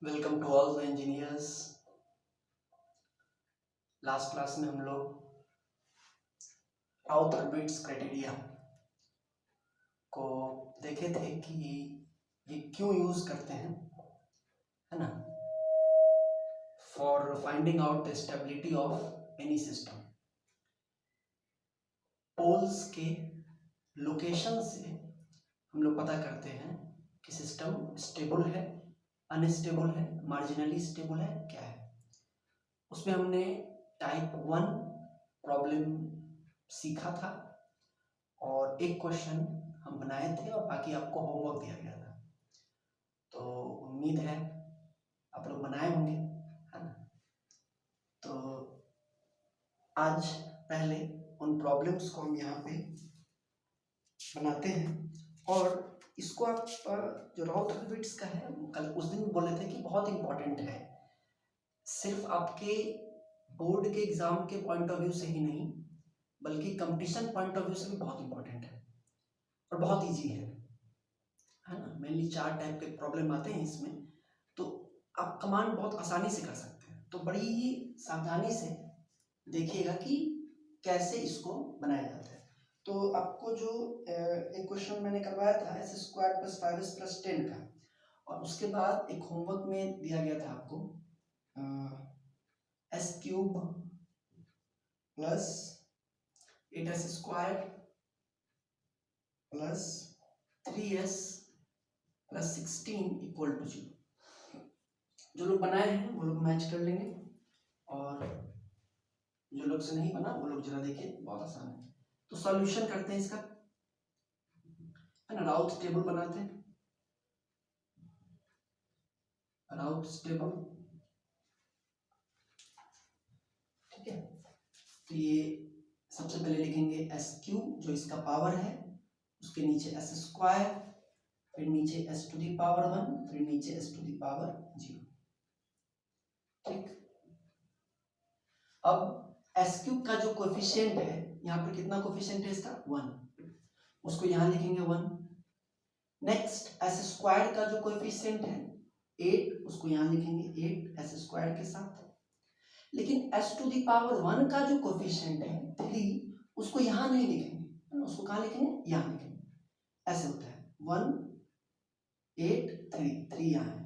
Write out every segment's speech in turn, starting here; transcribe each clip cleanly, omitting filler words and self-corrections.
Welcome to all the engineers. Last class में हम लोग राउथ-हर्विट्ज़ क्राइटेरिया को देखे थे कि ये क्यों यूज करते हैं, है ना, for finding out the stability of any system. Poles के लोकेशन से हम लोग पता करते हैं कि सिस्टम स्टेबल है, अनस्टेबल है, मार्जिनली स्टेबल है, क्या है। उसमें हमने टाइप 1 प्रॉब्लम सीखा था और एक क्वेश्चन हम बनाए थे और बाकी आपको होमवर्क दिया गया था। तो उम्मीद है आप लोग बनाए होंगे, है ना। तो आज पहले उन प्रॉब्लम्स को हम यहाँ पे बनाते हैं और इसको आप जो राउथ-हर्विट्ज़ का है, कल उस दिन बोले थे कि बहुत इंपॉर्टेंट है, सिर्फ आपके बोर्ड के एग्जाम के पॉइंट ऑफ व्यू से ही नहीं बल्कि कंपटीशन पॉइंट ऑफ व्यू से भी बहुत इंपॉर्टेंट है और बहुत इजी है ना। मेनली 4 टाइप के प्रॉब्लम आते हैं इसमें, तो आप कमांड बहुत आसानी से कर सकते हैं। तो बड़ी ही सावधानी से देखिएगा कि कैसे इसको बनाया जाता है। तो आपको जो एक क्वेश्चन मैंने करवाया था s² + 5s + 10 का, और उसके बाद एक होमवर्क में दिया गया था आपको s³ + 8s² + 3s + 16 = 0। जो लोग बनाए हैं वो लोग मैच कर लेंगे और जो लोग से नहीं बना वो लोग जरा देखिए, बहुत आसान है। तो सॉल्यूशन करते हैं इसका, है ना। राउथ टेबल बनाते हैं, राउथ टेबल, ठीक है। तो ये सबसे पहले लिखेंगे s³ जो इसका पावर है, उसके नीचे s², फिर नीचे s⁻⁴, फिर नीचे s⁻⁴, ठीक। अब s³ का जो कोएफिशिएंट है, यहाँ पर कितना कोएफिशिएंट है इसका 1, उसको यहाँ लिखेंगे 1। नेक्स्ट s² का जो कोएफिशिएंट है 8, उसको यहाँ लिखेंगे 8 s² के साथ। लेकिन s⁻⁴ का जो कोएफिशिएंट है 3, उसको यहाँ नहीं लिखेंगे, उसको कहाँ लिखेंगे, यहाँ लिखेंगे। ऐसे होता है 1 8 3 यहाँ है,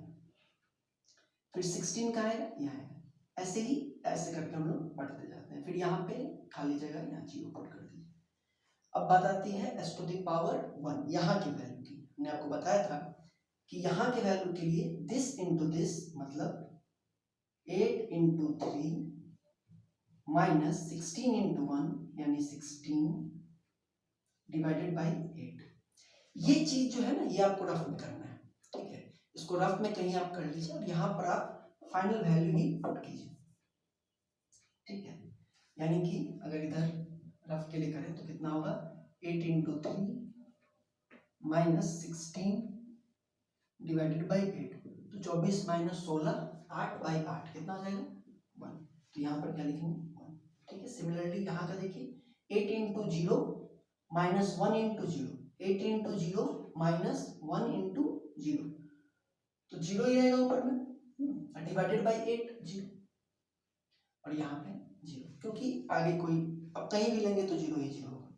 फिर 16 कहाँ है, यहाँ है। ऐसे ही ऐसे करके हम लोग पढ़ते जाते हैं। फिर यहाँ पे खाली जगह यहाँ 0 पुट कर दीजिए। अब बात आती है s⁻⁴ यहाँ की वैल्यू की। मैंने आपको बताया था कि यहाँ के वैल्यू के लिए दिस इंटू दिस, मतलब 8 × 3 माइनस 16 × 1 यानी 16 डिवाइडेड बाई 8। ये चीज जो है ना, ये आपको रफ में करना है, ठीक है। इसको रफ में कहीं आप कर लीजिए और यहाँ पर आप फाइनल वैल्यू ही पुट कीजिए, ठीक है। यानी कि अगर इधर रफ के लिए करें तो कितना होगा, 8 × 3 माइनस 16 डिवाइडेड बाई 8, तो 24 माइनस 16 8/8 कितना आ जाएगा 1। तो यहाँ पर क्या लिखेंगे 1, ठीक है। सिमिलरली यहाँ का देखिए 8 × 0 माइनस 1 × 0, 8 × 0 माइनस 1 × 0, तो 0 ही रहेगा ऊपर में, डिवाइडेड बाई 8 0, और यहाँ पे 0, क्योंकि आगे कोई अब कहीं भी लेंगे तो 0 ही 0 होगा।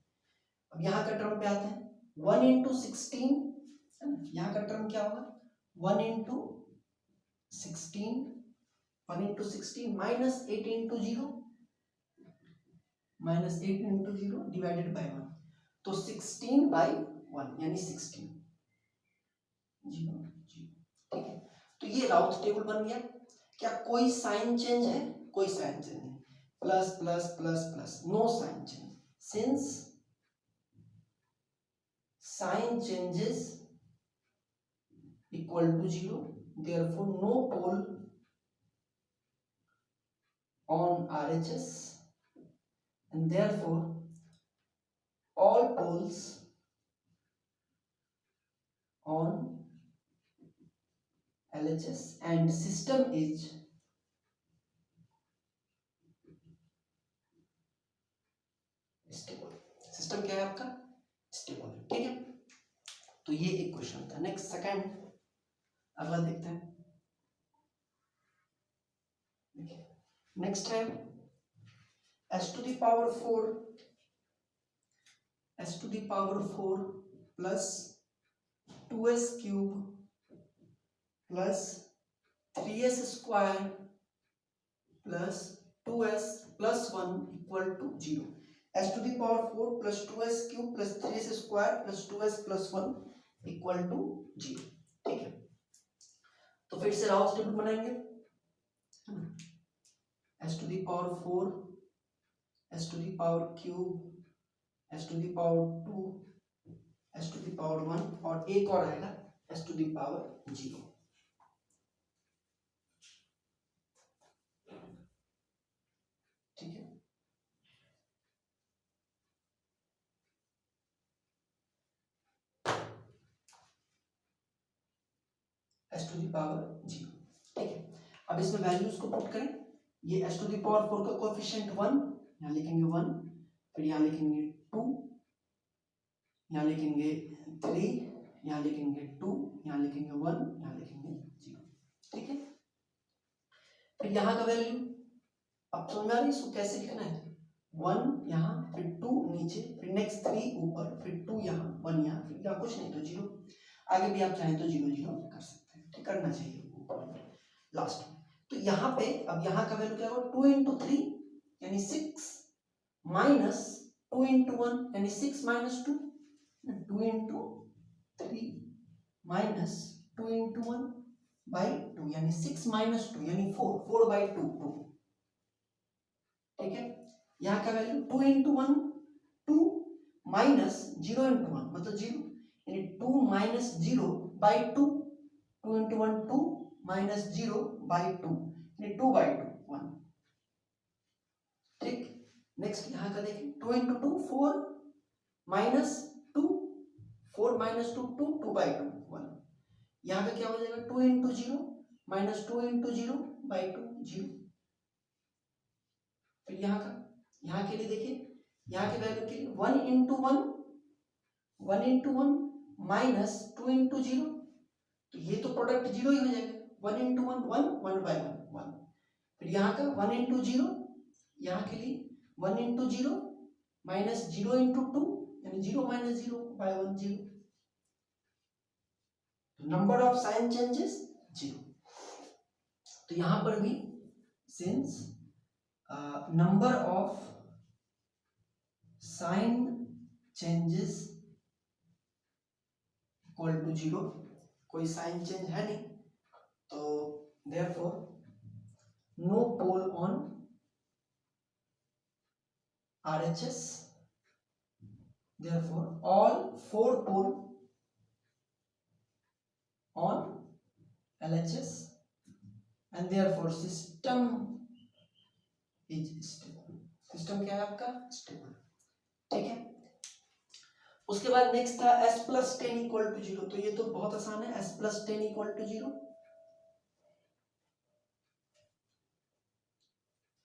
अब यहाँ का टर्म पे आते हैं 1 × 16, यहाँ का टर्म क्या होगा 1 × 16, 1 × 16 माइनस 8 × 0, माइनस 8 × 0 डिवाइडेड बाई 1, तो 16/1 यानी 16 0 0, ठीक है। तो ये राउथ टेबल बन गया। क्या कोई साइन चेंज है, कोई साइन चेंज नहीं, plus plus plus plus, no sign change. Since sign changes equal to 0, therefore no pole on RHS, and therefore all poles on LHS and system is stable। System क्या है आपका, stable है, ठीक है। तो ये एक क्वेश्चन था। नेक्स्ट सेकंड, अगला देखते हैं। नेक्स्ट है s to the power 4 plus 2s cube plus 3s square plus 2s plus 1 equal to 0। s to the power 4 plus 2s cube plus 3s square plus 2s plus 1 equal to 0। ठीक है, तो फिर से Routh table बनाएंगे। s to the power 4, s to the power cube, s to the power 2, s to the power 1 और एक और आएगा s to the power 0। ठीक है, s to the power 0। ठीक है, अब इसमें वैल्यूज को पुट करें। ये s to the power 4 का कोएफिशिएंट 1, यहाँ लिखेंगे 1, फिर यहाँ लिखेंगे 2, यहाँ लिखेंगे 3, यहाँ लिखेंगे 2, यहाँ लिखेंगे 1, यहाँ लिखेंगे 0। ठीक है, फिर यहाँ का वैल्यू अब समझ में आ रही है, इसको कैसे लिखना है। 1 यहाँ, फिर 2 नीचे, फिर नेक्स्ट 3 ऊपर, फिर 2 यहाँ, 1 यहाँ, फिर यहाँ कुछ नहीं तो 0। आगे भी आप चाहें तो 0 0 कर सकते हैं, ठीक करना चाहिए लास्ट में। तो यहाँ पे अब यहाँ का वैल्यू क्या होगा, 2 इंटू 3 यानी 6 माइनस 2 इंटू 1 यानी 6 minus 2, 2 into 3 minus 2 into 1 by 2 यानी 6 माइनस 2 यानी 4, 4 बाई 2 2। ठीक है, यहाँ का वैल्यू 2 इंटू 1 2 माइनस 0 इंटू 1 मतलब 0 यानी 2 minus 0 by 2, 2 into 1 2 minus 0 by 2 यानी 2 बाई 2 1। ठीक, नेक्स्ट यहाँ का देखें 2 इंटू 2 4 माइनस 2, 4 माइनस 2 2, 2 बाई 2 1। यहाँ पे क्या हो जाएगा 2 इंटू 0 माइनस 2 इंटू 0 बाई 2 0। फिर यहाँ के लिए देखिए, यहाँ के वैल्यू के लिए 1 इंटू 1 1 इंटू 1 माइनस 2 इंटू 0, तो ये तो प्रोडक्ट 0 ही हो जाएगा। 1 इंटू 1 1 1 बाई 1 1। फिर यहाँ का 1 इंटू 0, यहाँ के लिए 1 इंटू 0 माइनस 0 इंटू 2 यानी 0 minus 0 by 1 0। Number of sign changes 0। तो यहां पर भी since number of sign changes equal to 0, कोई साइन चेंज है नहीं, तो therefore no pole on RHS, therefore all 4 pole on LHS and therefore system is stable। System क्या है आपका, स्टेबल। ठीक है, उसके बाद नेक्स्ट था s प्लस 10 इक्वल टू 0। तो ये तो बहुत आसान है, s प्लस 10 इक्वल टू 0।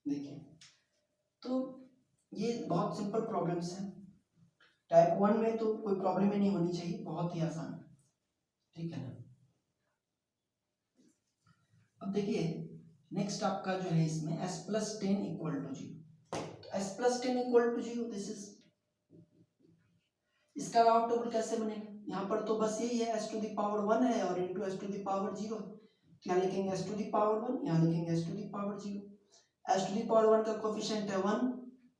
देखिए, तो ये बहुत सिंपल प्रॉब्लम्स हैं, टाइप 1 में तो कोई प्रॉब्लम ही नहीं होनी चाहिए, बहुत ही आसान। ठीक है ना, अब देखिए नेक्स्ट आपका जो है इसमें s प्लस 10 इक्वल टू 0। तो s plus 10 equal to 0, this is, इसका राउट टेबल कैसे बनेगा। यहाँ पर तो बस यही है, s टू द पावर 1 है और into s to the power 0। यहाँ लिखेंगे s टू द पावर 1, यहाँ लिखेंगे s to the power 0। s to the power 1 का कोएफिशिएंट है 1,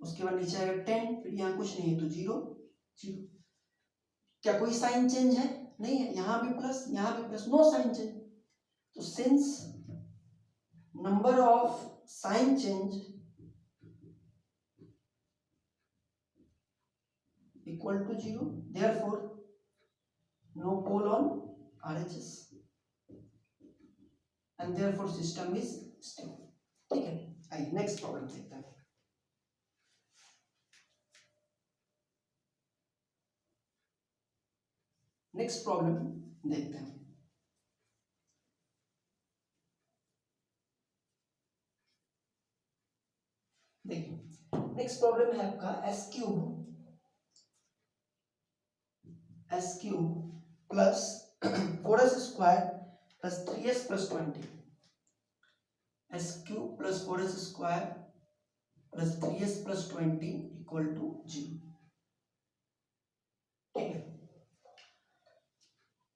उसके बाद नीचे आएगा 10, फिर यहाँ कुछ नहीं है तो 0 0। क्या कोई साइन चेंज है, नहीं है, यहाँ भी प्लस यहाँ भी प्लस, नो साइन चेंज। तो since number of sign change equal to 0, therefore no pole on RHS and therefore system is stable। ठीक है, आइए नेक्स्ट प्रॉब्लम देखते हैं। नेक्स्ट प्रॉब्लम देखते हैं। देखिए नेक्स्ट प्रॉब्लम है आपका s cube plus 4s square plus 3s plus 20। S cube plus 4s square plus 3s plus 20 equal to 0। ठीक है,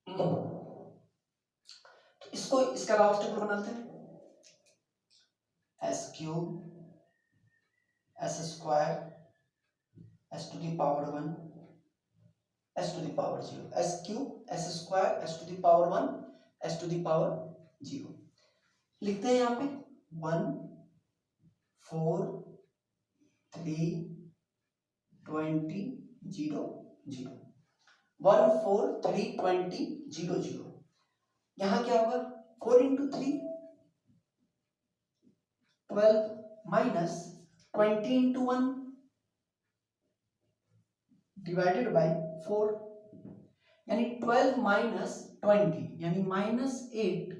तो इसको इसका राउट टेबल बनाते हैं। S cube S square S to the power 1 S to the power 0, S cube S square S to the power 1 S to the power 0 लिखते हैं यहाँ पे 1 4 3 20 0 0 1 4 3 20 0 0। यहाँ क्या होगा 4 into 3 12 minus 20 into 1 divided by 4 यानी 12 माइनस 20 यानी माइनस 8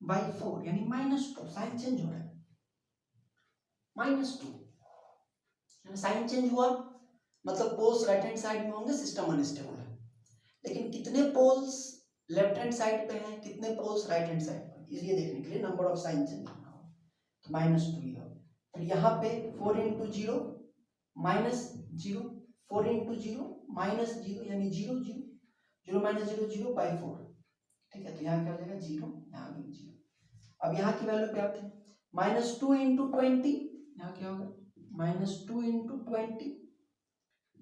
बाई 4 यानी -2। साइन चेंज हो रहा है -2, साइन चेंज हुआ मतलब पोल्स राइट हैंड साइड में होंगे, सिस्टम अनस्टेबल है। लेकिन कितने पोल्स लेफ्ट हैंड साइड पे हैं, कितने पोल्स राइट हैंड साइड पर, ये देखने के लिए नंबर ऑफ साइन चेंज करना होगा। तो -2 ये होगा। फिर यहाँ पे 4 इंटू 0 -0 4 इंटू 0 -0 यानी 0 0 0 माइनस 0 0 बाई 4। ठीक है, तो यहाँ क्या हो जाएगा 0, यहाँ भी 0। अब यहाँ की वैल्यू पे आते हैं -2 इंटू 20, यहाँ क्या होगा -2 इंटू 20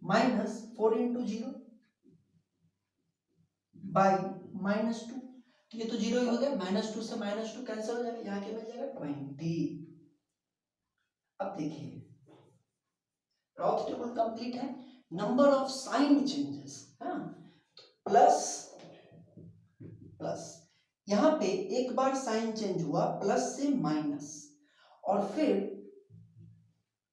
माइनस 4 इंटू 0 बाई -2। तो ये तो 0 ही हो गया, -2 से -2 कैंसिल हो जाएगा, यहाँ क्या मिल जाएगा 20। अब देखिए रॉथ टेबल कंप्लीट है। Number of sign changes plus plus, यहाँ पे एक बार साइन चेंज हुआ प्लस से माइनस और फिर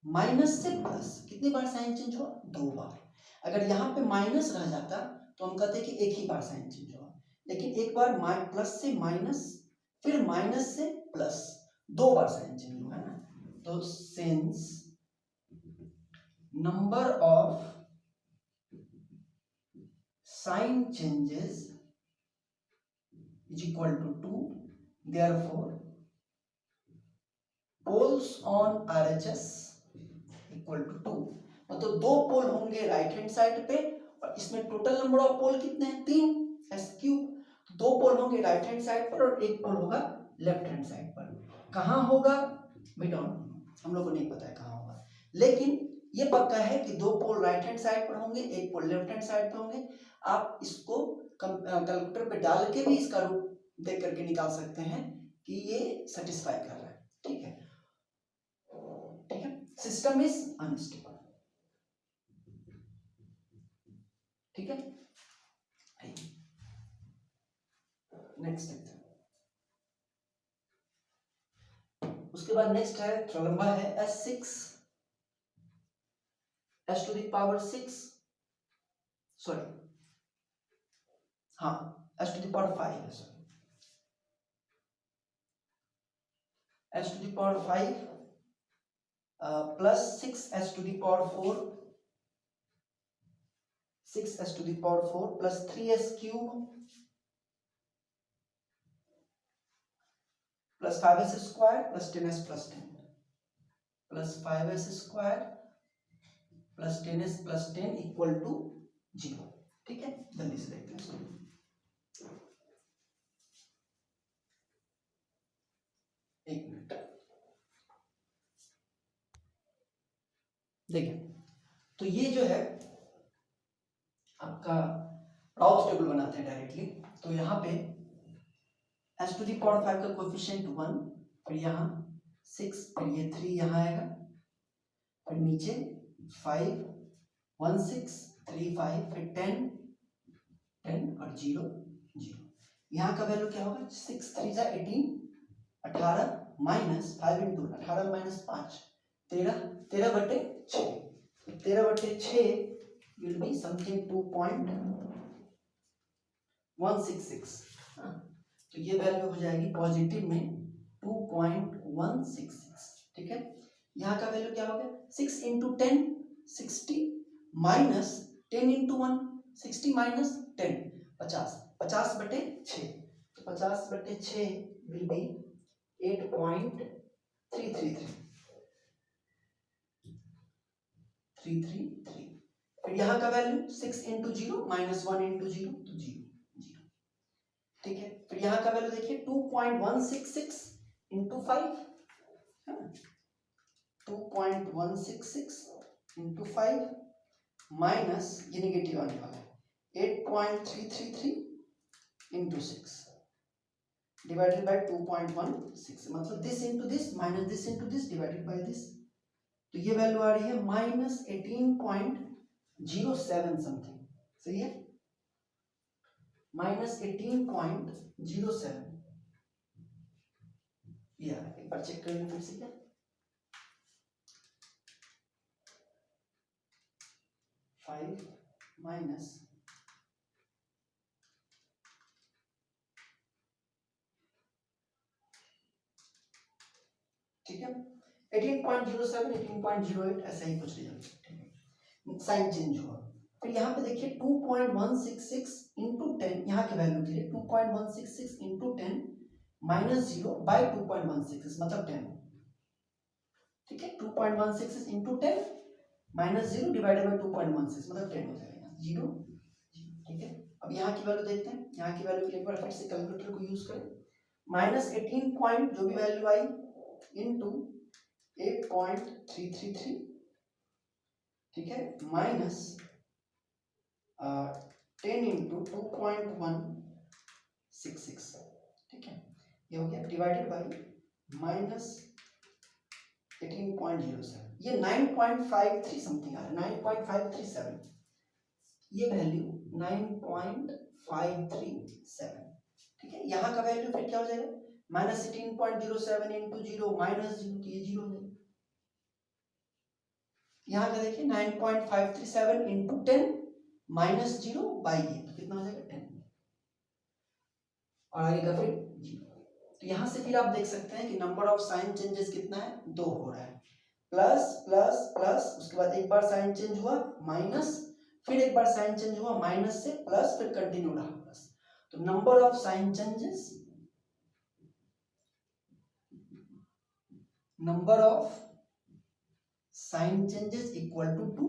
माइनस से प्लस, कितनी बार साइन चेंज हुआ 2 बार। अगर यहाँ पे माइनस रह जाता तो हम कहते कि एक ही बार साइन चेंज हुआ, लेकिन एक बार प्लस से माइनस फिर माइनस से प्लस 2 बार साइन चेंज हुआ है ना। तो since number of sign changes is equal to 2, therefore poles on RHS equal to 2। मतलब 2 पोल होंगे राइट हैंड साइड पे और इसमें टोटल नंबर ऑफ पोल कितने हैं 3 एस क्यूब। 2 पोल होंगे राइट हैंड साइड पर और 1 पोल होगा लेफ्ट हैंड साइड पर। कहाँ होगा वी डोंट नो, हम लोग को नहीं पता है कहाँ होगा, लेकिन ये पक्का है कि 2 पोल राइट हैंड साइड पर होंगे, 1 पोल लेफ्ट हैंड साइड पर होंगे। आप इसको कैलकुलेटर पे डाल के भी इसका रूप देख करके निकाल सकते हैं कि ये सेटिस्फाई कर रहा है। ठीक है, ठीक है, सिस्टम इज अनस्टेबल। ठीक है, नेक्स्ट देखते हैं। उसके बाद नेक्स्ट है थोड़ा लंबा है S6 S to the power 6 sorry हाँ S टू द पावर 5 है sorry S to the power 5 plus 6s to the power 4 6s to the power 4 plus 3s cube plus 5s square plus 10s plus 10 plus 5s square plus 10s plus 10 equal to 0। ठीक है, जल्दी से देखते हैं इसको। एक minute देखिए, तो ये जो है आपका राउथ टेबल बनाते हैं डायरेक्टली। तो यहाँ पे s टू दी पावर 5 का कोएफिशिएंट 1, फिर यहाँ 6, फिर ये 3 यहाँ आएगा, फिर नीचे 5 1 6 3 5 फिर 10 10 और 0 0। यहाँ का वैल्यू क्या होगा 6 3 जा 18 18 माइनस 5 इंटू 18 माइनस 5 13 13 बटे 6 13 बटे 6 विल बी समथिंग 2.166। तो ये वैल्यू हो जाएगी पॉजिटिव में 2.166। ठीक है, यहाँ का वैल्यू क्या हो गया 6 इंटू 10 60 माइनस 10 इंटू 1 60 माइनस 10 50 50 बटे 6। तो 50 बटे 6 विल बी 8.333 फिर यहाँ का वैल्यू 6 इंटू 0 माइनस 1 इंटू 0 तो 0 0 ठीक है। फिर यहाँ का वैल्यू देखिए 2.166 इंटू 5 2.166 इंटू 5 माइनस ये निगेटिव आने वाला है 8.333 इंटू 6 डिवाइडेड बाय 2.16 मतलब this into this minus this into this divided by this तो ये वैल्यू आ रही है माइनस 18.07 समथिंग सही है माइनस 18.07 ये आ रहा है एक बार चेक कर लें फिर से क्या 5 माइनस ठीक है 18.07 18.08 ऐसा ही कुछ रिजल्ट साइन चेंज हुआ फिर यहाँ पे देखिए 2.166 इंटू 10 यहाँ के वैल्यू के लिए 2.166 इंटू 10 माइनस 0 बाई 2.166 मतलब 10 ठीक है 2.166 इंटू 10 माइनस 0 डिवाइडेड बाई 2.16 मतलब 10 हो जाएगा 0 ठीक है। अब यहाँ की वैल्यू देखते हैं यहाँ की वैल्यू के लिए एक बार फिर से कैलकुलेटर को यूज करें माइनस 18 पॉइंट जो भी वैल्यू आई इंटू 8.333 ठीक है माइनस 10 इंटू 2.166 ठीक है ये हो गया डिवाइडेड बाई माइनस 18.07 ये 9.53 समथिंग आ रहा है 9.537 ये वैल्यू 9.537 ठीक है यहाँ का वैल्यू फिर क्या हो जाएगा माइनस 18.07 इंटू 0 माइनस 0 तो ये 0 हो जाएगा यहाँ का देखिए 9.537 इंटू 10 माइनस 0 बाई ये तो कितना हो जाएगा 10 और आगे का फिर 0 तो यहाँ से फिर आप देख सकते हैं कि नंबर ऑफ साइन चेंजेस कितना है 2 हो रहा है प्लस प्लस प्लस उसके बाद एक बार साइन चेंज हुआ माइनस फिर एक बार साइन चेंज हुआ माइनस से प्लस फिर कंटिन्यू रहा प्लस तो number of sign changes number of sign changes equal to 2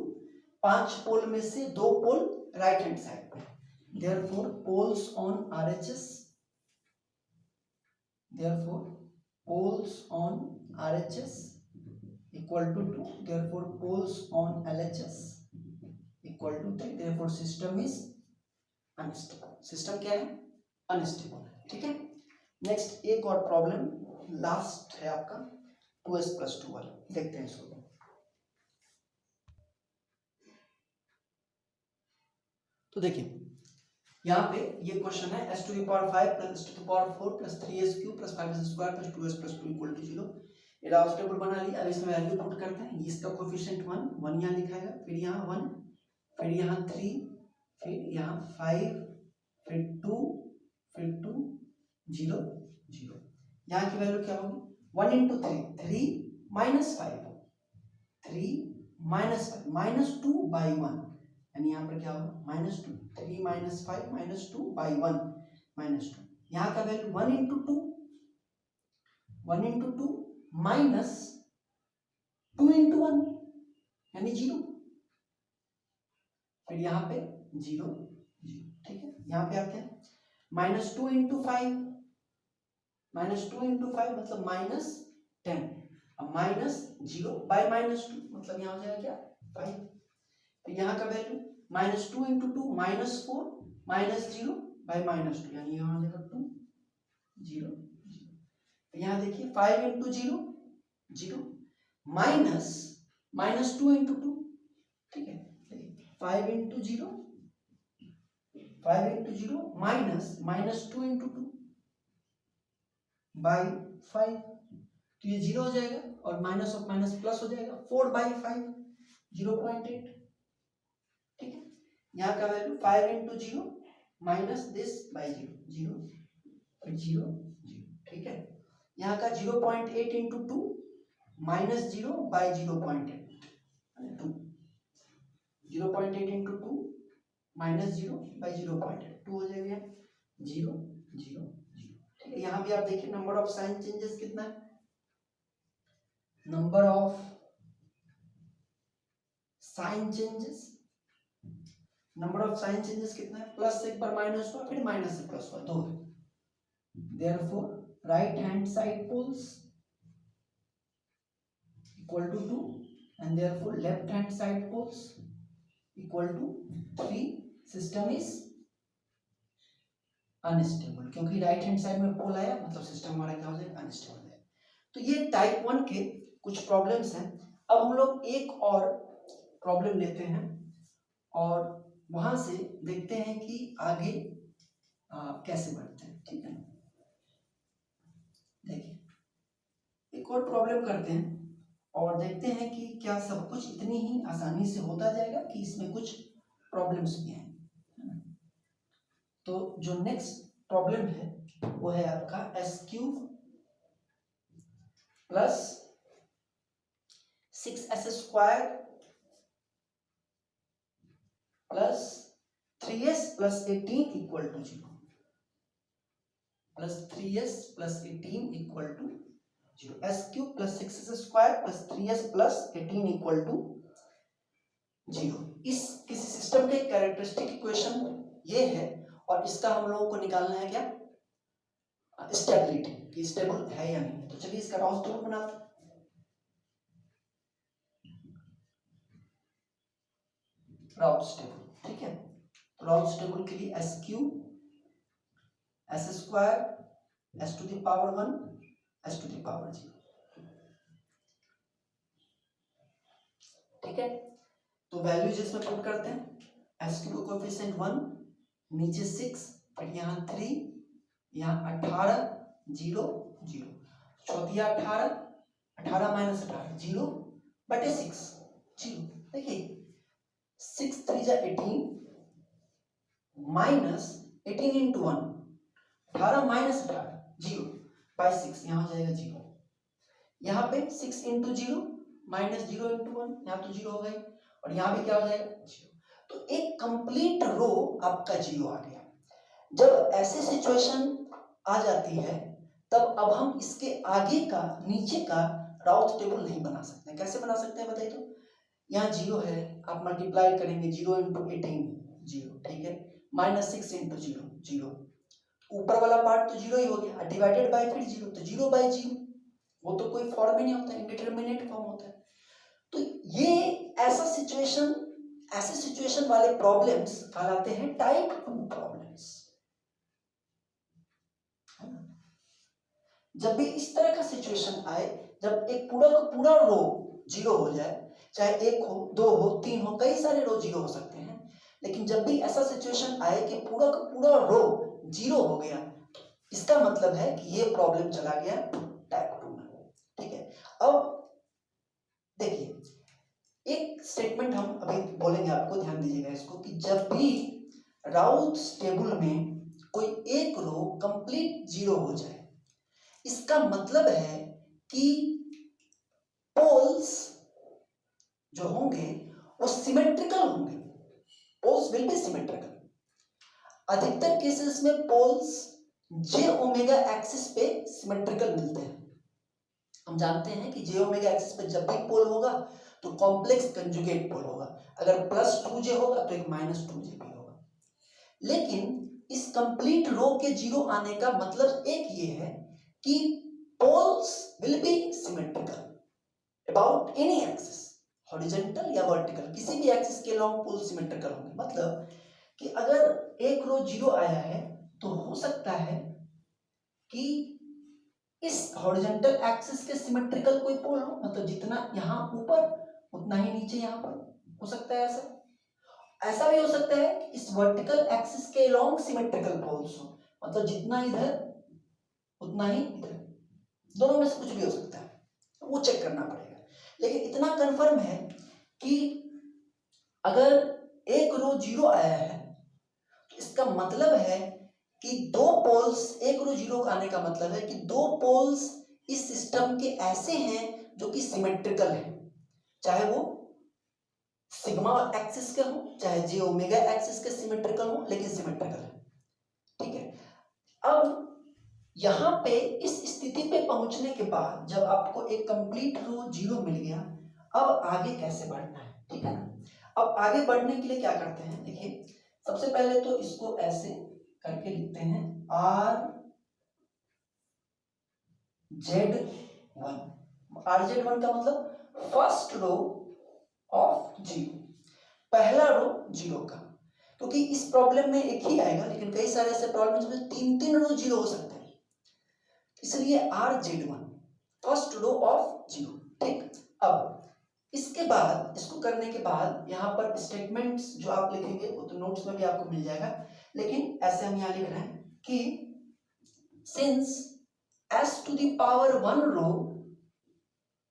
5 pole में से 2 पोल राइट हैंड साइड पे therefore poles on RHS therefore poles on RHS equal to 2 therefore poles on LHS equal to 3 therefore system is unstable system क्या है unstable ठीक है। Next एक और problem last है आपका 2s+2 वाला देखते हैं इसको तो देखिए यहाँ पे ये क्वेश्चन है s to the power 5 plus s to the power 4 plus 3s cube plus 5s square plus 2s+2 equal to 0 ये राउस टेबल बना लिया। अब इसमें वैल्यू पुट करते हैं इसका कोफिशिएंट 1 यहाँ लिखाएगा फिर यहाँ 1 फिर यहाँ 3 फिर यहाँ 5 फिर 2 फिर 2 0 0 यहाँ की वैल्यू क्या होगी 1 into 3 minus 5 3 minus 5 minus 2 by 1 यानी यहाँ पर क्या होगा minus 2 3 minus 5 minus 2 by 1 minus 2 यहाँ का वैल्यू 1 इंटू 2 माइनस 2 इंटू 1 यानी 0 फिर यहाँ पे 0 0 ठीक है। यहाँ पे आप क्या माइनस 2 इंटू 5 मतलब माइनस 10 अब माइनस 0 बाई माइनस 2 मतलब यहाँ हो जाएगा क्या 5 तो यहाँ का value minus 2 into 2 minus 4 minus 0 by minus 2 यानी यहाँ हो जाएगा 2 0 0 यहाँ देखिए 5 इंटू 0 0 माइनस 2 इंटू 2 ठीक है 5 इंटू 0 माइनस 2 इंटू 2 बाई 5 तो ये 0 हो जाएगा और माइनस ऑफ माइनस प्लस हो जाएगा 4 बाई 5 0.8 ठीक है। यहाँ का value 5 into 0 minus this by 0 0 फिर 0 0 ठीक है। यहाँ का 0.8 into 2 minus 0 by 0.8 2 0.8 into 2 minus 0 by 0.8 2 हो जाएगा 0 0 0 ठीक है। यहाँ भी भी आप देखिए नंबर ऑफ साइन चेंजेस कितना है, number of sign changes, number of sign changes कितना है, प्लस से एक बार माइनस हुआ फिर माइनस से प्लस हुआ, 2 है। Therefore right hand side poles equal to 2 and therefore left hand side poles equal to 3। System is unstable, क्योंकि राइट हैंड साइड में पोल आया मतलब सिस्टम हमारा क्या हो जाएगा, अनस्टेबल है। तो ये टाइप 1 के कुछ प्रॉब्लम्स हैं। अब हम लोग एक और प्रॉब्लम लेते हैं और वहां से देखते हैं कि आगे कैसे बढ़ते हैं, ठीक है। देखिए एक और प्रॉब्लम करते हैं और देखते हैं कि क्या सब कुछ इतनी ही आसानी से होता जाएगा कि इसमें कुछ प्रॉब्लम्स भी हैं। तो जो नेक्स्ट प्रॉब्लम है वो है आपका s³ plus 6s² plus 3s plus 18 equal to 0, plus 3s plus 18 equal to 0, s³ plus 6s² plus 3s plus 18 equal to 0। इस किसी सिस्टम के कैरेक्टरिस्टिक इक्वेशन ये है और इसका हम लोगों को निकालना है क्या, स्टेबिलिटी, कि स्टेबल है या नहीं। तो चलिए इसका राउस टेबल बनाते हैं। राउस टेबल, ठीक है। तो राउस टेबल के लिए s³ s² s to the power 1 s to the power 0, ठीक है। तो वैल्यूज इसमें पुट करते हैं, s³ का कोएफिशिएंट 1, नीचे 6, फिर यहाँ 3, यहाँ 18, 0 0, चौथिया 18, 18 माइनस 18 0 बटे 6 0। देखिए 6 3 जा 18 माइनस 18 इंटू 1, 18 माइनस 18 0 बाई 6, यहाँ हो जाएगा 0। यहाँ पे 6 इंटू 0 माइनस 0 इंटू 1, यहाँ तो 0 हो गई, और यहाँ भी क्या हो जाएगा 0। तो एक कंप्लीट रो आपका 0 आ गया। जब ऐसी सिचुएशन आ जाती है तब अब हम इसके आगे का नीचे का राउथ टेबल नहीं बना सकते। कैसे बना सकते हैं बताइए। तो यहाँ 0 है, आप मल्टीप्लाई करेंगे 0 इंटू 18 0, ठीक है, माइनस 6 इंटू 0 0, ऊपर वाला पार्ट तो 0 ही हो गया, डिवाइडेड बाय फिर 0, तो 0 बाय 0, वो तो कोई फॉर्म ही नहीं होता, इंडिटरमिनेट फॉर्म होता है। तो ये ऐसे सिचुएशन वाले प्रॉब्लम्स कहलाते हैं टाइप 2 प्रॉब्लम्स। जब भी इस तरह का सिचुएशन आए, जब एक पूरा का पूरा रो 0 हो जाए, चाहे 1 हो 2 हो 3 हो, कई सारे रो 0 हो सकते हैं, लेकिन जब भी ऐसा सिचुएशन आए कि पूरा का पूरा रो 0 हो गया, इसका मतलब है कि ये प्रॉब्लम चला गया टाइप 2 में, ठीक है। अब देखिए एक स्टेटमेंट हम अभी बोलेंगे, आपको ध्यान दीजिएगा इसको, कि जब भी राउथ टेबल में कोई एक रो कंप्लीट 0 हो जाए, इसका मतलब है कि पोल्स जो होंगे वो सिमेट्रिकल होंगे, पोल्स विल बी सिमेट्रिकल। अधिकतर केसेस में पोल्स जे ओमेगा एक्सिस पे सिमेट्रिकल मिलते हैं। हम जानते हैं कि जे ओमेगा एक्सिस पे जब भी पोल होगा तो कॉम्प्लेक्स कंजुगेट पोल होगा, अगर प्लस 2j होगा तो एक माइनस 2j भी होगा। लेकिन इस कंप्लीट रो के 0 आने का मतलब एक ये है कि poles will be symmetrical about any axis, horizontal या vertical, किसी भी एक्सिस के लॉन्ग पोल सिमेट्रिकल होंगे। मतलब कि अगर एक रो 0 आया है तो हो सकता है कि इस हॉरिजॉन्टल एक्सिस के सिमेट्रिकल कोई पोल हो, मतलब जितना यहाँ ऊपर उतना ही नीचे यहाँ पर हो सकता है। ऐसा भी हो सकता है कि इस वर्टिकल एक्सिस के लॉन्ग सिमेट्रिकल पोल्स हो, मतलब जितना इधर उतना ही इधर, दोनों में से कुछ भी हो सकता है, वो चेक करना पड़ेगा। लेकिन इतना कंफर्म है कि अगर एक रो 0 आया है तो इसका मतलब है कि दो पोल्स, एक रो 0 आने का मतलब है कि दो पोल्स इस सिस्टम के ऐसे हैं जो कि सिमेट्रिकल है, चाहे वो सिग्मा एक्सिस के हो चाहे जे ओमेगा एक्सिस के सिमेट्रिकल हो, लेकिन सिमेट्रिकल है, ठीक है। अब यहाँ पे इस स्थिति पे पहुंचने के बाद जब आपको एक कंप्लीट रो जीरो मिल गया, अब आगे कैसे बढ़ना है, ठीक है ना। अब आगे बढ़ने के लिए क्या करते हैं, देखिए सबसे पहले तो इसको ऐसे करके लिखते हैं RZ1 का मतलब फर्स्ट रो ऑफ जीरो, पहला रो जीरो का, क्योंकि इस प्रॉब्लम में एक ही आएगा, लेकिन कई सारे ऐसे प्रॉब्लम में तीन रो जीरो हो सकते हैं, इसलिए RZ1 first row of zero, ठीक। अब इसके बाद इसको करने के बाद यहाँ पर स्टेटमेंट्स जो आप लिखेंगे वो तो नोट्स में भी आपको मिल जाएगा, लेकिन ऐसे हम यहाँ लिख रहे हैं कि since s to the power 1 row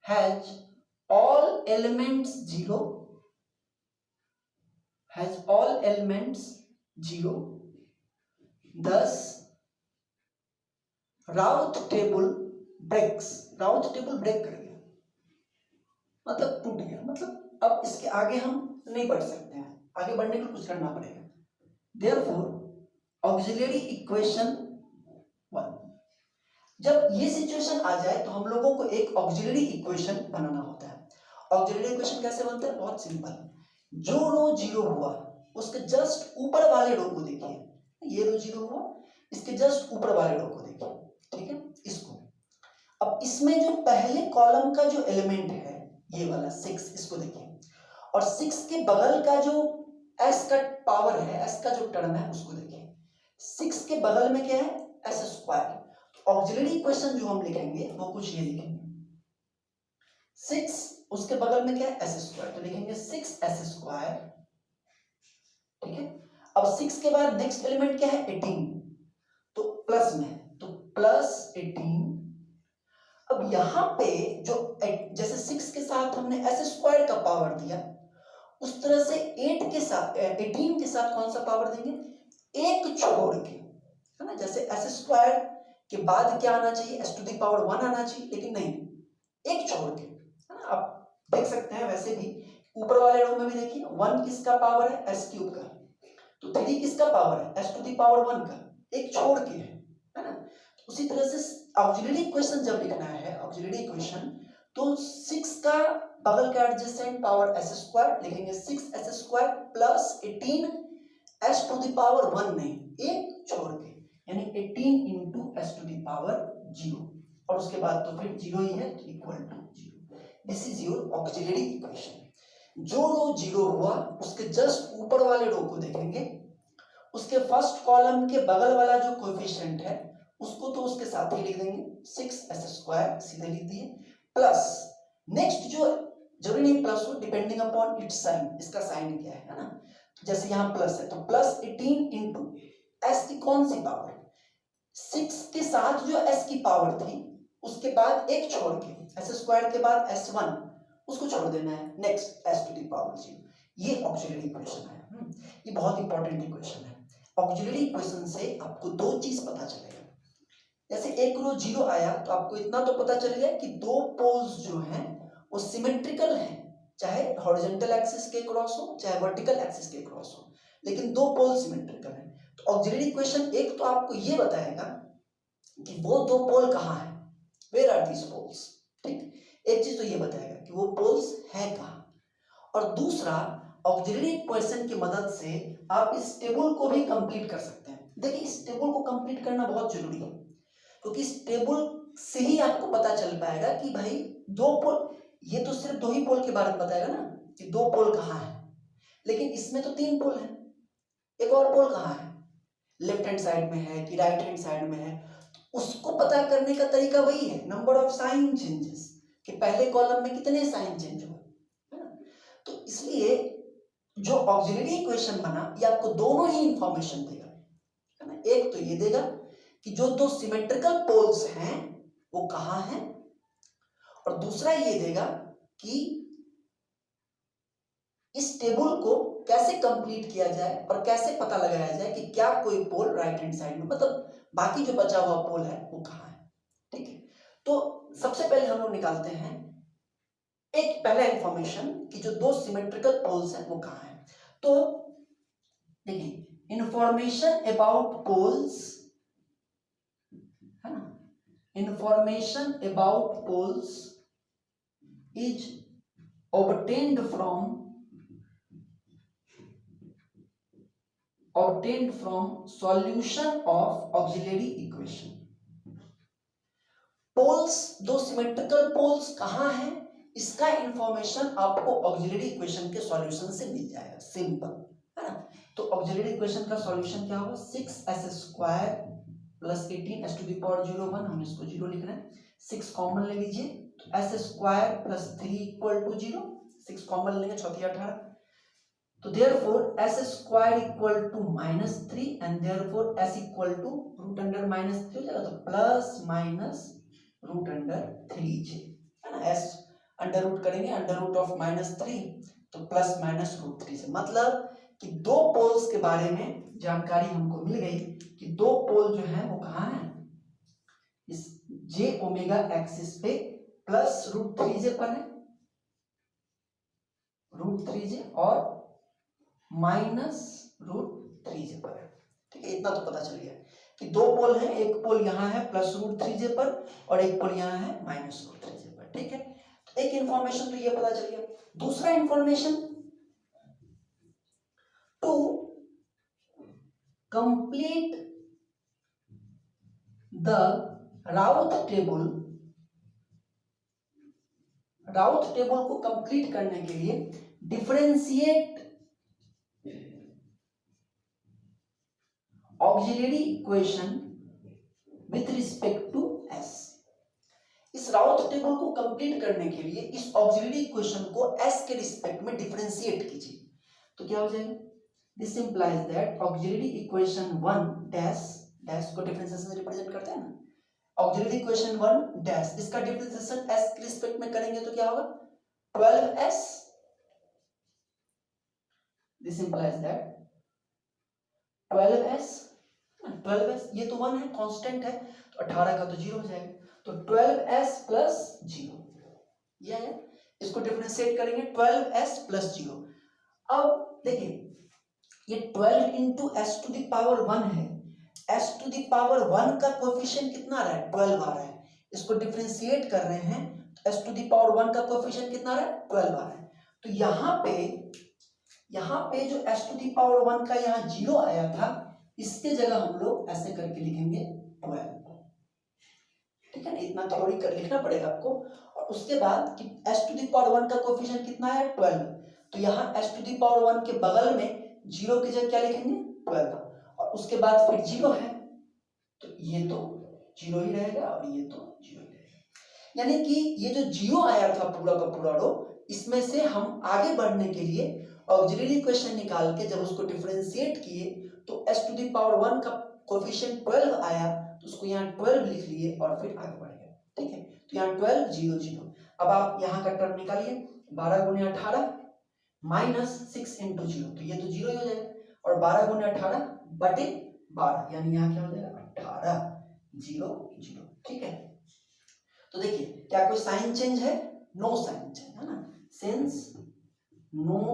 has all elements zero, thus Routh table break कर गया, मतलब टूट गया, मतलब अब इसके आगे हम नहीं बढ़ सकते हैं, आगे बढ़ने के लिए कुछ करना पड़ेगा। देयरफॉर ऑक्सिलरी इक्वेशन 1, जब ये सिचुएशन आ जाए तो हम लोगों को एक ऑक्सिलरी इक्वेशन बनाना होता है। ऑक्सिलरी इक्वेशन कैसे बनता है, बहुत सिंपल, जो रो जीरो हुआ उसके जस्ट ऊपर वाले रो को देखिए, ये रो जीरो हुआ, इसके जस्ट ऊपर वाले रो को देखिए, ठीक है, इसको। अब इसमें जो पहले कॉलम का जो एलिमेंट है ये वाला 6, इसको देखिए, और 6 के बगल का जो s का पावर है, s का जो टर्म है उसको देखिए, 6 के बगल में क्या है, s स्क्वायर। ऑक्सिलरी इक्वेशन जो हम लिखेंगे वो कुछ ये लिखेंगे, 6 उसके बगल में क्या है, s स्क्वायर, तो लिखेंगे 6s स्क्वायर, ठीक है। अब 6 के बाद नेक्स्ट एलिमेंट क्या है, 18, तो प्लस में है, तो प्लस 18। अब यहाँ पे जो जैसे 6 के साथ हमने s स्क्वायर का पावर दिया, उस तरह से 8 के साथ 18 के साथ कौन सा पावर देंगे, एक छोड़ के, है ना। जैसे s स्क्वायर के बाद क्या आना चाहिए, s टू द पावर 1 आना चाहिए, लेकिन नहीं, एक छोड़ के, है ना। आप देख सकते हैं वैसे भी ऊपर वाले रो में भी देखिए, 1 किसका पावर है, s क्यूब का, तो 3 किसका पावर है, s टू द पावर 1 का, एक छोड़ के है ना। उसी तरह से ऑक्सिलरी इक्वेशन जब लिखना है, ऑक्सिलरी इक्वेशन, तो 6 का बगल का एडजेसेंट पावर s स्क्वायर लिखेंगे, 6s square plus 18 s to the power 1 नहीं, एक छोड़ के, यानी 18 into s to the power 0, और उसके बाद तो फिर 0 ही है, तो equal to 0। This is your auxiliary equation. जो रो 0 हुआ उसके जस्ट ऊपर वाले रो को देखेंगे, उसके फर्स्ट कॉलम के बगल वाला जो कोएफिशिएंट है उसको तो उसके साथ ही लिख देंगे, 6s स्क्वायर सीधे लिख दिए, प्लस नेक्स्ट जो जरूरी नहीं प्लस हो, डिपेंडिंग अपॉन इट्स साइन, इसका साइन क्या है ना। जैसे यहाँ प्लस है तो प्लस 18 इंटू s की कौन सी पावर, 6 के साथ जो s की पावर थी उसके बाद एक छोड़ के, s स्क्वायर के बाद s1 उसको छोड़ देना है, next s to the power 0, ये ऑक्सिलरी इक्वेशन है। ये बहुत इंपॉर्टेंट इक्वेशन है। ऑक्सिलरी इक्वेशन से आपको दो चीज पता चलेगा, जैसे एक रो 0 आया तो आपको इतना तो पता चल गया कि दो पोल्स जो हैं वो सिमेट्रिकल हैं, चाहे हॉरिजॉन्टल एक्सिस के क्रॉस हो चाहे वर्टिकल एक्सिस के क्रॉस हो, लेकिन दो पोल सिमेट्रिकल हैं। तो ऑक्सिलरी इक्वेशन एक तो आपको ये बताएगा कि वो दो पोल कहाँ हैं, वेयर आर दीज पोल्स, ठीक। एक चीज तो ये बताएगा कि वो पोल्स हैं कहाँ, और दूसरा ऑक्सिलरी इक्वेशन की मदद से आप इस टेबल को भी कंप्लीट कर सकते हैं। देखिए इस टेबल को कंप्लीट करना बहुत जरूरी है, क्योंकि इस टेबल से ही आपको पता चल पाएगा कि भाई दो पोल, ये तो सिर्फ दो ही पोल के बारे में बताएगा ना कि दो पोल कहाँ है, लेकिन इसमें तो 3 पोल है, एक और पोल कहाँ है, लेफ्ट हैंड साइड में है कि राइट हैंड साइड में है, उसको पता करने का तरीका वही है, नंबर ऑफ साइन चेंजेस, कि पहले कॉलम में कितने साइन चेंज हुए, है ना। तो इसलिए जो ऑक्सिलरी इक्वेशन बना ये आपको दोनों ही इंफॉर्मेशन देगा, है ना। एक तो ये देगा कि जो दो सिमेट्रिकल पोल्स हैं वो कहाँ हैं, और दूसरा ये देगा कि इस टेबल को कैसे कंप्लीट किया जाए और कैसे पता लगाया जाए कि क्या कोई पोल राइट हैंड साइड में, मतलब बाकी जो बचा हुआ पोल है वो कहाँ है, ठीक है। तो सबसे पहले हम लोग निकालते हैं एक पहला इंफॉर्मेशन कि जो दो सिमेट्रिकल पोल्स हैं वो कहाँ है। तो देखिए इंफॉर्मेशन अबाउट पोल्स, है ना, information about poles is obtained from solution of auxiliary equation. Poles, दो सिमेट्रिकल पोल्स कहां हैं, इसका इंफॉर्मेशन आपको ऑक्सिलरी इक्वेशन के सॉल्यूशन से मिल जाएगा, सिंपल है ना। तो ऑक्सिलरी इक्वेशन का सॉल्यूशन क्या होगा, 6s² प्लस 18s⁻01, हमने इसको 0 लिखना है, 6 कॉमन ले लीजिए, तो s² plus 3 equal to 0, 6 common लेंगे 6 18, तो therefore s² equal to -3 and therefore s equal to root under -3 हो जाएगा, तो plus minus root under 3j है ना। s अंडर रूट करेंगे अंडर रूट ऑफ -3, तो प्लस माइनस रूट 3 से, मतलब कि दो पोल्स के बारे में जानकारी हमको मिल गई कि दो पोल जो है वो कहाँ है, इस j ओमेगा एक्सिस पे प्लस रूट 3j पर है, रूट 3j और माइनस रूट 3j पर है, ठीक है। इतना तो पता चल गया कि दो पोल हैं, एक पोल यहाँ है प्लस रूट 3j पर और एक पोल यहाँ है माइनस रूट 3j पर, ठीक है। तो एक इंफॉर्मेशन तो ये पता चल गया। दूसरा information, to complete the Routh table को कंप्लीट करने के लिए differentiate auxiliary equation with respect to s। इस राउथ टेबल को कंप्लीट करने के लिए इस ऑक्सिलरी इक्वेशन को s के रिस्पेक्ट में डिफरेंशिएट कीजिए, तो क्या हो जाएगा, this implies that auxiliary equation 1 dash, dash को डिफरेंशिएशन से रिप्रेजेंट करते हैं ना, ऑक्सिलरी इक्वेशन 1 डैश, इसका डिफरेंशिएशन s के रिस्पेक्ट में करेंगे तो क्या होगा, 12s, this implies that 12s, 12s ये तो 1 है, कांस्टेंट है, तो 18 का तो 0 हो जाएगा, तो 12s प्लस 0, ये है, इसको डिफरेंशिएट करेंगे 12s प्लस 0। अब देखिए ये 12 into s to the power 1 है, s टू द पावर 1 का कोएफिशिएंट कितना आ रहा है, 12 आ रहा है, इसको डिफरेंशिएट कर रहे हैं तो s टू द पावर 1 का कोएफिशिएंट कितना आ रहा है, 12 आ रहा है, तो यहाँ पे जो s टू द पावर 1 का यहाँ 0 आया था, इसके जगह हम लोग ऐसे करके लिखेंगे 12, ठीक है ना। इतना थ्योरी कर लिखना पड़ेगा आपको, और उसके बाद कि s टू द पावर 1 का कोएफिशिएंट कितना है, 12, तो यहाँ s टू द पावर 1 के बगल में 0 की जगह क्या लिखेंगे, 12, और उसके बाद फिर 0 है, तो ये तो 0 ही रहेगा और ये तो 0 ही रहेगा, यानी कि ये जो 0 आया था पूरा का पूरा रो, इसमें से हम आगे बढ़ने के लिए ऑक्सिलरी इक्वेशन निकाल के जब उसको डिफरेंशिएट किए तो s टू द पावर 1 का कोएफिशिएंट 12 आया, तो उसको यहाँ 12 लिख लिए और फिर आगे बढ़ गए, ठीक है। तो यहाँ 12 0 0, अब आप यहाँ का टर्म निकालिए, 12 गुने 18 माइनस 6 इंटू 0, तो ये तो 0 ही हो जाएगा, और 12 गुने 18 बटे 12, यानी यहाँ क्या हो जाएगा 18 0 0, ठीक है। तो देखिए क्या कोई साइन चेंज है, नो साइन चेंज है ना, since no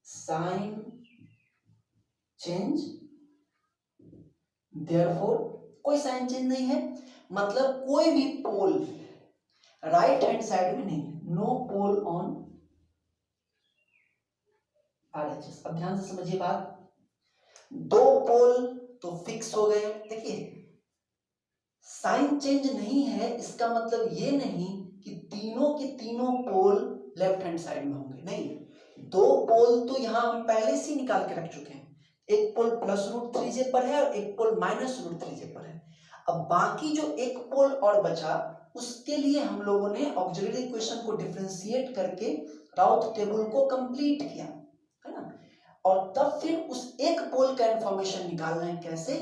sign change therefore, कोई साइन चेंज नहीं है, मतलब कोई भी पोल राइट हैंड साइड में नहीं है, नो पोल ऑन RHS। अब ध्यान से समझिए बात, दो पोल तो फिक्स हो गए, देखिए साइन चेंज नहीं है, इसका मतलब ये नहीं कि तीनों के तीनों पोल लेफ्ट हैंड साइड में होंगे, नहीं, दो पोल तो यहां हम पहले से निकाल के रख चुके हैं, एक पोल प्लस रूट 3j पर है और एक पोल माइनस रूट 3j पर है। अब बाकी जो एक पोल और बचा, उसके लिए हम लोगों ने ऑक्सिलरी इक्वेशन को डिफरेंशिएट करके राउथ टेबल को कंप्लीट किया, है ना, और तब फिर उस एक पोल का इंफॉर्मेशन निकालना है, कैसे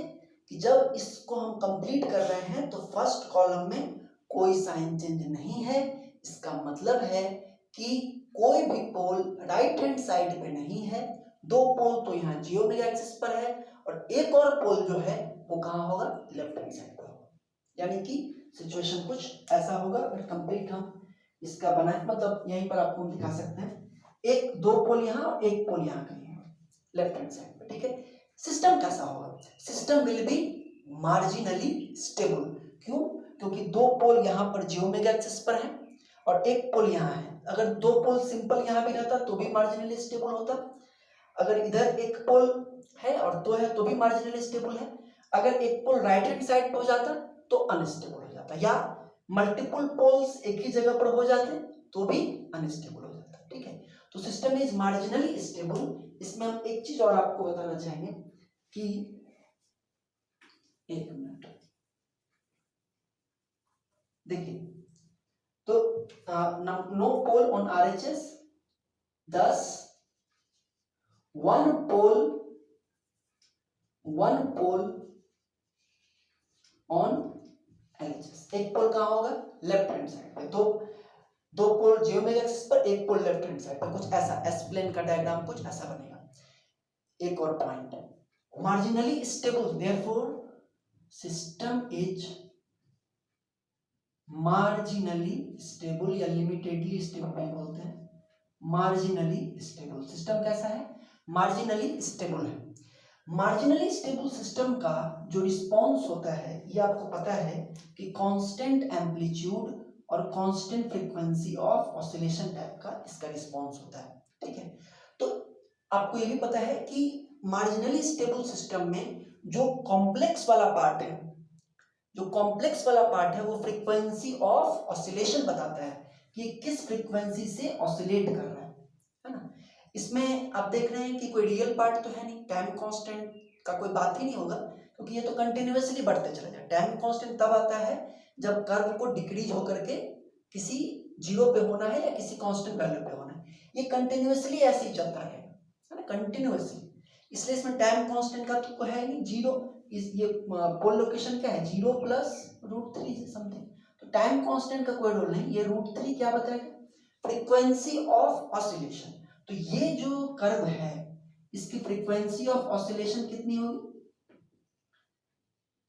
कि जब इसको हम कंप्लीट कर रहे हैं तो फर्स्ट कॉलम में कोई साइन चेंज नहीं है, इसका मतलब है कि कोई भी पोल राइट हैंड साइड पे नहीं है, दो पोल तो यहाँ जियो मेगा एक्सिस पर है और एक और पोल जो है वो कहाँ होगा, लेफ्ट हैंड साइड पर होगा, यानी कि सिचुएशन कुछ ऐसा होगा। अगर कंप्लीट हम इसका बनाए, मतलब यहीं पर आपको हम दिखा सकते हैं, एक दो पोल यहाँ और एक पोल यहाँ कहीं लेफ्ट हैंड साइड पे, ठीक है। सिस्टम कैसा होगा, system will be marginally stable, क्यों, क्योंकि दो पोल यहाँ पर जियोमेट्रिक एक्सिस पर है और एक पोल यहाँ है। अगर दो पोल सिंपल यहाँ भी रहता तो भी मार्जिनली स्टेबल होता। अगर इधर एक पोल है और दो है तो भी मार्जिनली स्टेबल है। अगर एक पोल राइट हैंड साइड पर हो जाता तो अनस्टेबल हो जाता, या मल्टीपल पोल्स एक ही जगह पर हो जाते तो भी अनस्टेबल हो जाता। ठीक है, तो सिस्टम इज मार्जिनली स्टेबल। इसमें हम एक चीज और आपको बताना चाहेंगे कि एक मिनट देखिए, तो no pole on RHS, thus one pole on LHS। एक पोल कहाँ होगा? लेफ्ट हैंड साइड पे। दो पोल जियोमेट्रिक एक्सिस पर, एक पोल लेफ्ट हैंड साइड पर। कुछ ऐसा एस प्लेन का डायग्राम कुछ ऐसा बनेगा। एक और पॉइंट है, marginally stable, therefore system is marginally stable या लिमिटेडली स्टेबल भी बोलते हैं। मार्जिनली स्टेबल सिस्टम कैसा है? मार्जिनली स्टेबल है। मार्जिनली स्टेबल सिस्टम का जो रिस्पॉन्स होता है, ये आपको पता है कि कांस्टेंट एम्पलीट्यूड और constant frequency of oscillation type का इसका रिस्पॉन्स होता है। ठीक है, तो आपको ये भी पता है कि मार्जिनली स्टेबल सिस्टम में जो कॉम्प्लेक्स वाला पार्ट है, वो फ्रीक्वेंसी ऑफ ऑसिलेशन बताता है कि किस फ्रीक्वेंसी से ऑसिलेट कर रहा है ना। इसमें आप देख रहे हैं कि कोई रियल पार्ट तो है नहीं, टाइम कांस्टेंट का कोई बात ही नहीं होगा, क्योंकि ये तो कंटिन्यूअसली बढ़ते चला जाए। टाइम कांस्टेंट तब आता है जब कर्व को डिक्रीज होकर के किसी जीरो पे होना है या किसी कांस्टेंट वैल्यू पे होना है। ये कंटिन्यूअसली ऐसे ही चलता रहेगा, है ना, कंटिन्यूअसली। इसलिए इसमें टाइम कांस्टेंट का तो कोई है नहीं, जीरो। ये पोल लोकेशन क्या है? 0 प्लस √3 समथिंग। तो टाइम कांस्टेंट का कोई रोल नहीं। ये √3 क्या बताएगा? Frequency of oscillation. तो ये जो कर्व है इसकी फ्रीक्वेंसी ऑफ ऑसिलेशन कितनी होगी?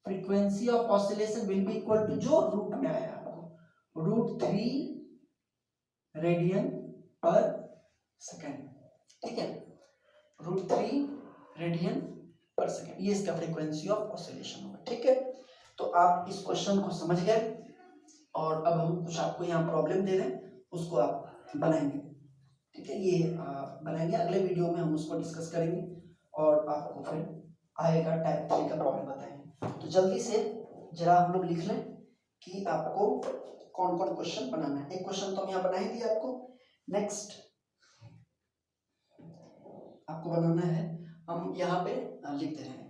Frequency of oscillation will be equal to, जो रूट में आया आपको, √3 रेडियन पर सेकेंड। ठीक है, √3 रेडियन पर सेकेंड, ये इसका फ्रीक्वेंसी ऑफ ऑसिलेशन होगा। ठीक है, तो आप इस क्वेश्चन को समझ गए और अब हम कुछ आपको यहाँ प्रॉब्लम दे रहे हैं, उसको आप बनाएंगे। ठीक है, ये बनाएंगे। अगले वीडियो में हम उसको डिस्कस करेंगे और आपको फिर आएगा टाइप 3 का प्रॉब्लम बताएंगे। तो जल्दी से जरा हम लोग लिख लें कि आपको कौन कौन क्वेश्चन बनाना है। एक क्वेश्चन तो हम यहाँ बना ही दिया आपको। नेक्स्ट आपको बनाना है, हम यहाँ पे लिख दे रहे हैं।